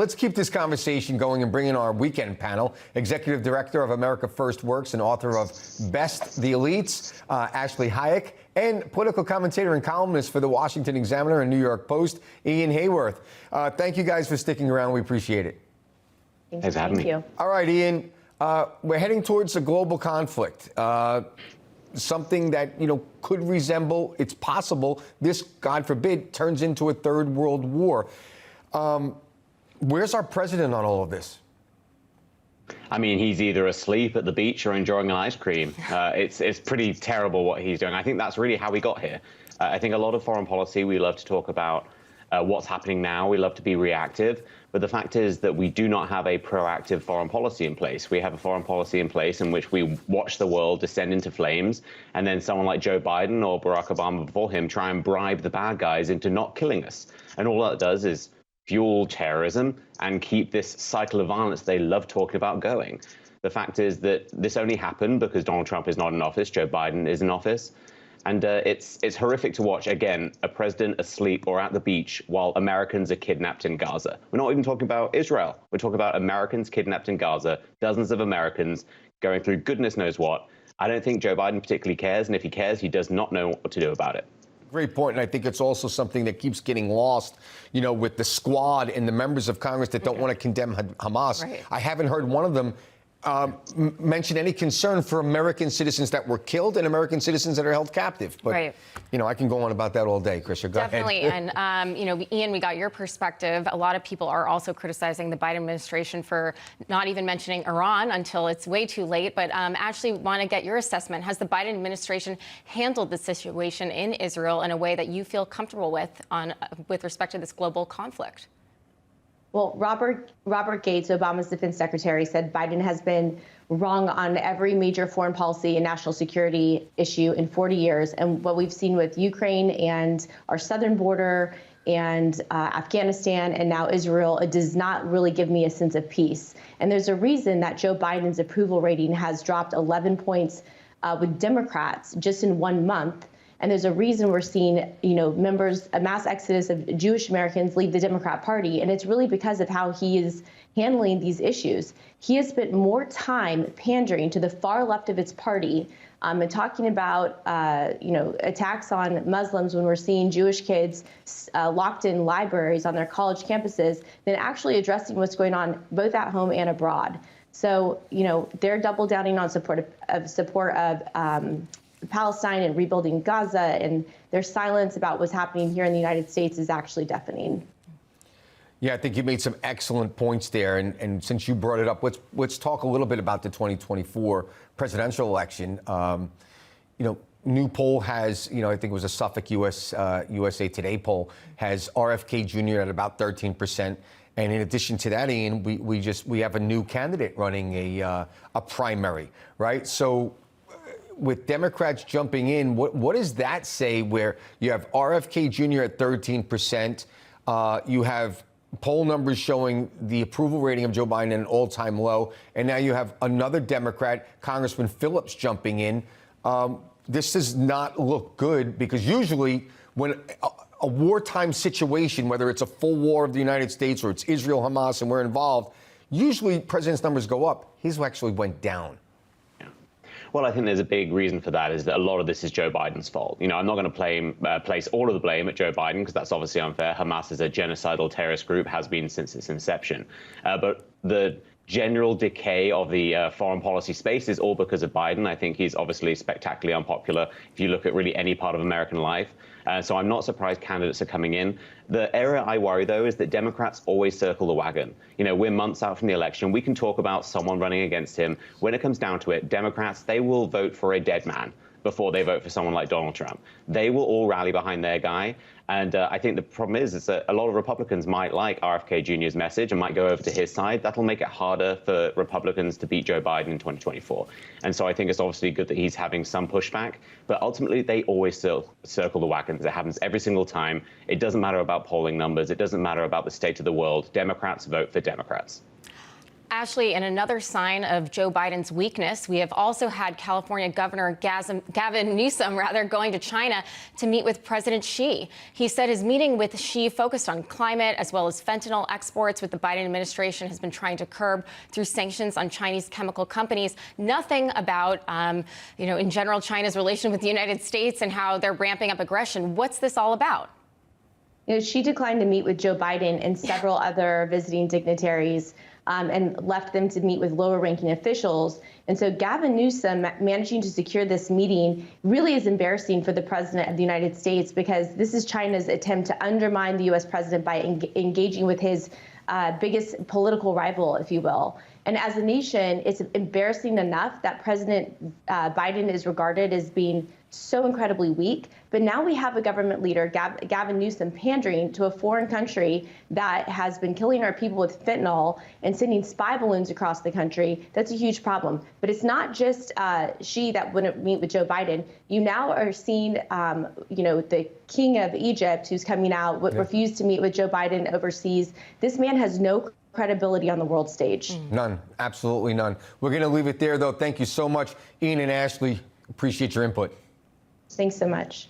let's keep this conversation going and bring in our weekend panel. Executive Director of America First Works and author of Best the Elites, Ashley Hayek, and political commentator and columnist for the Washington Examiner and New York Post, Ian Haworth. Thank you guys for sticking around. We appreciate it. Thanks for having me. All right, Ian, we're heading towards a global conflict. Something that, could resemble, it's possible, this, God forbid, turns into a third world war. Where's our president on all of this? I mean, he's either asleep at the beach or enjoying an ice cream. It's pretty terrible what he's doing. I think that's really how we got here. I think a lot of foreign policy, we love to talk about what's happening now. We love to be reactive. But the fact is that we do not have a proactive foreign policy in place. We have a foreign policy in place in which we watch the world descend into flames, and then someone like Joe Biden or Barack Obama before him try and bribe the bad guys into not killing us. And all that does is fuel terrorism and keep this cycle of violence they love talking about going. The fact is that this only happened because Donald Trump is not in office, Joe Biden is in office. And it's horrific to watch, again, a president asleep or at the beach while Americans are kidnapped in Gaza. We're not even talking about Israel. We're talking about Americans kidnapped in Gaza, dozens of Americans going through goodness knows what. I don't think Joe Biden particularly cares, and if he cares, he does not know what to do about it. Great point, and I think it's also something that keeps getting lost, with the squad and the members of Congress that don't want to condemn Hamas. Right. I haven't heard one of them mention any concern for American citizens that were killed and American citizens that are held captive. But, right. I can go on about that all day, Krysia. Go Definitely. ahead. And, Ian, we got your perspective. A lot of people are also criticizing the Biden administration for not even mentioning Iran until it's way too late. But Ashley, want to get your assessment. Has the Biden administration handled the situation in Israel in a way that you feel comfortable with respect to this global conflict? Well, Robert Gates, Obama's defense secretary, said Biden has been wrong on every major foreign policy and national security issue in 40 years. And what we've seen with Ukraine and our southern border and Afghanistan and now Israel, it does not really give me a sense of peace. And there's a reason that Joe Biden's approval rating has dropped 11 points with Democrats just in 1 month. And there's a reason we're seeing, a mass exodus of Jewish Americans leave the Democrat Party. And it's really because of how he is handling these issues. He has spent more time pandering to the far left of its party and talking about, attacks on Muslims when we're seeing Jewish kids locked in libraries on their college campuses than actually addressing what's going on both at home and abroad. So, they're double downing on support of Palestine and rebuilding Gaza, and their silence about what's happening here in the United States is actually deafening. Yeah, I think you made some excellent points there. And since you brought it up, let's talk a little bit about the 2024 presidential election. New poll has, I think it was a Suffolk USA Today poll, has RFK Jr. at about 13%. And in addition to that, Ian, we have a new candidate running a primary, right? So with Democrats jumping in, what does that say where you have RFK Jr. at 13%, you have poll numbers showing the approval rating of Joe Biden at an all-time low, and now you have another Democrat, Congressman Phillips, jumping in. This does not look good because usually when a wartime situation, whether it's a full war of the United States or it's Israel, Hamas, and we're involved, usually president's numbers go up. His actually went down. Well, I think there's a big reason for that is that a lot of this is Joe Biden's fault. I'm not going to place all of the blame at Joe Biden because that's obviously unfair. Hamas is a genocidal terrorist group, has been since its inception. But the general decay of the foreign policy space is all because of Biden. I think he's obviously spectacularly unpopular if you look at really any part of American life. So I'm not surprised candidates are coming in. The area I worry, though, is that Democrats always circle the wagon. We're months out from the election. We can talk about someone running against him. When it comes down to it, Democrats, they will vote for a dead man before they vote for someone like Donald Trump. They will all rally behind their guy. And I think the problem is that a lot of Republicans might like RFK Jr.'s message and might go over to his side. That'll make it harder for Republicans to beat Joe Biden in 2024. And so I think it's obviously good that he's having some pushback. But ultimately, they always circle the wagons. It happens every single time. It doesn't matter about polling numbers. It doesn't matter about the state of the world. Democrats vote for Democrats. Ashley, in another sign of Joe Biden's weakness, we have also had California Governor Gavin Newsom going to China to meet with President Xi. He said his meeting with Xi focused on climate as well as fentanyl exports, which the Biden administration has been trying to curb through sanctions on Chinese chemical companies. Nothing about, in general, China's relation with the United States and how they're ramping up aggression. What's this all about? She declined to meet with Joe Biden and several other visiting dignitaries and left them to meet with lower-ranking officials. And so Gavin Newsom managing to secure this meeting really is embarrassing for the president of the United States, because this is China's attempt to undermine the U.S. president by engaging with his biggest political rival, if you will. And as a nation, it's embarrassing enough that President Biden is regarded as being so incredibly weak. But now we have a government leader, Gavin Newsom, pandering to a foreign country that has been killing our people with fentanyl and sending spy balloons across the country. That's a huge problem. But it's not just Xi that wouldn't meet with Joe Biden. You now are seeing, the king of Egypt, who's coming out, refused to meet with Joe Biden overseas. This man has no credibility on the world stage. None. Absolutely none. We're going to leave it there, though. Thank you so much, Ian and Ashley. Appreciate your input. Thanks so much.